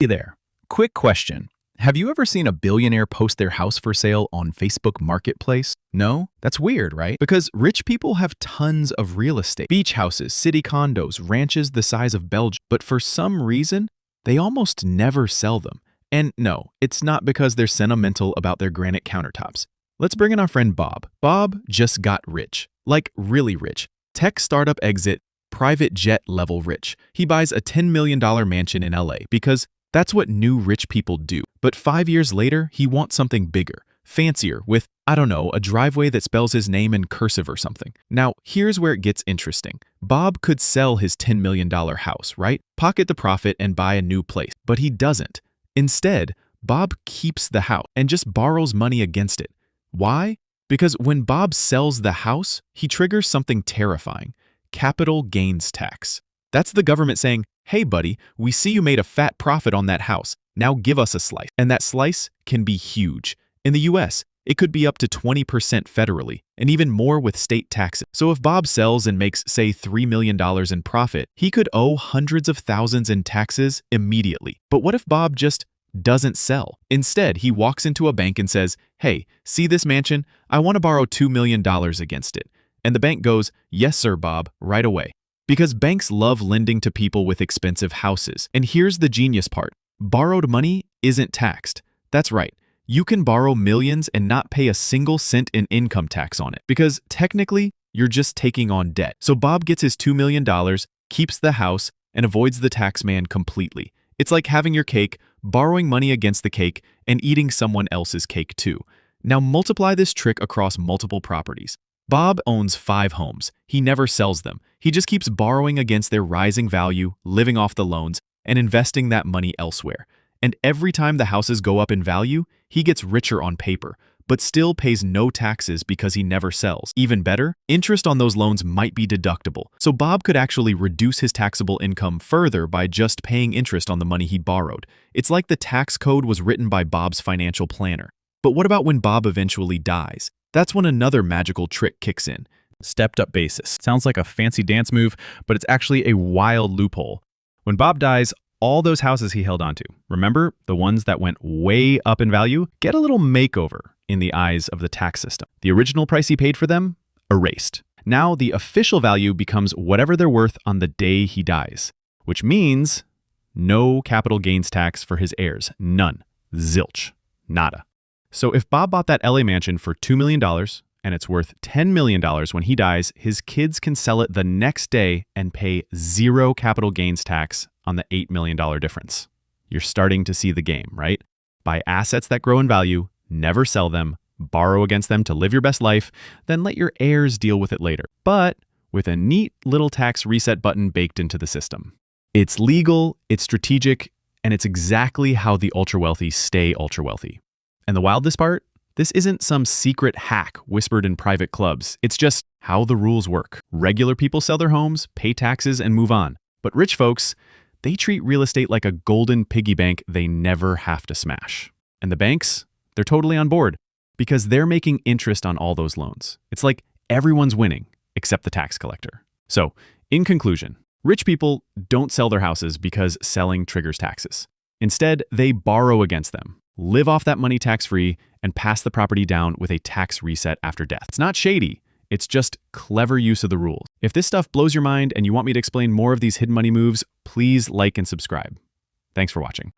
Hey there. Quick question. Have you ever seen a billionaire post their house for sale on Facebook Marketplace? No? That's weird, right? Because rich people have tons of real estate. Beach houses, city condos, ranches the size of Belgium. But for some reason, they almost never sell them. And no, it's not because they're sentimental about their granite countertops. Let's bring in our friend Bob. Bob just got rich. Like really rich. Tech startup exit, private jet level rich. He buys a $10 million mansion in LA because that's what new rich people do. But 5 years later, he wants something bigger, fancier, with, I don't know, a driveway that spells his name in cursive or something. Now, here's where it gets interesting. Bob could sell his $10 million house, right? Pocket the profit and buy a new place. But he doesn't. Instead, Bob keeps the house and just borrows money against it. Why? Because when Bob sells the house, he triggers something terrifying: capital gains tax. That's the government saying, hey buddy, we see you made a fat profit on that house. Now give us a slice. And that slice can be huge. In the US, it could be up to 20% federally, and even more with state taxes. So if Bob sells and makes, say, $3 million in profit, he could owe hundreds of thousands in taxes immediately. But what if Bob just doesn't sell? Instead, he walks into a bank and says, hey, see this mansion? I want to borrow $2 million against it. And the bank goes, yes sir, Bob, right away. Because banks love lending to people with expensive houses. And here's the genius part. Borrowed money isn't taxed. That's right. You can borrow millions and not pay a single cent in income tax on it. Because technically, you're just taking on debt. So Bob gets his $2 million, keeps the house, and avoids the tax man completely. It's like having your cake, borrowing money against the cake, and eating someone else's cake too. Now multiply this trick across multiple properties. Bob owns 5 homes. He never sells them. He just keeps borrowing against their rising value, living off the loans, and investing that money elsewhere. And every time the houses go up in value, he gets richer on paper, but still pays no taxes because he never sells. Even better, interest on those loans might be deductible. So Bob could actually reduce his taxable income further by just paying interest on the money he borrowed. It's like the tax code was written by Bob's financial planner. But what about when Bob eventually dies? That's when another magical trick kicks in. Stepped up basis. Sounds like a fancy dance move, but it's actually a wild loophole. When Bob dies, all those houses he held onto, remember the ones that went way up in value, get a little makeover in the eyes of the tax system. The original price he paid for them, erased. Now the official value becomes whatever they're worth on the day he dies, which means no capital gains tax for his heirs. None. Zilch. Nada. So if Bob bought that LA mansion for $2 million and it's worth $10 million when he dies, his kids can sell it the next day and pay zero capital gains tax on the $8 million difference. You're starting to see the game, right? Buy assets that grow in value, never sell them, borrow against them to live your best life, then let your heirs deal with it later. But with a neat little tax reset button baked into the system. It's legal, it's strategic, and it's exactly how the ultra-wealthy stay ultra-wealthy. And the wildest part? This isn't some secret hack whispered in private clubs. It's just how the rules work. Regular people sell their homes, pay taxes, and move on. But rich folks, they treat real estate like a golden piggy bank they never have to smash. And the banks, they're totally on board because they're making interest on all those loans. It's like everyone's winning except the tax collector. So, in conclusion, rich people don't sell their houses because selling triggers taxes. Instead, they borrow against them, live off that money tax-free, and pass the property down with a tax reset after death. It's not shady. It's just clever use of the rules. If this stuff blows your mind and you want me to explain more of these hidden money moves, please like and subscribe. Thanks for watching.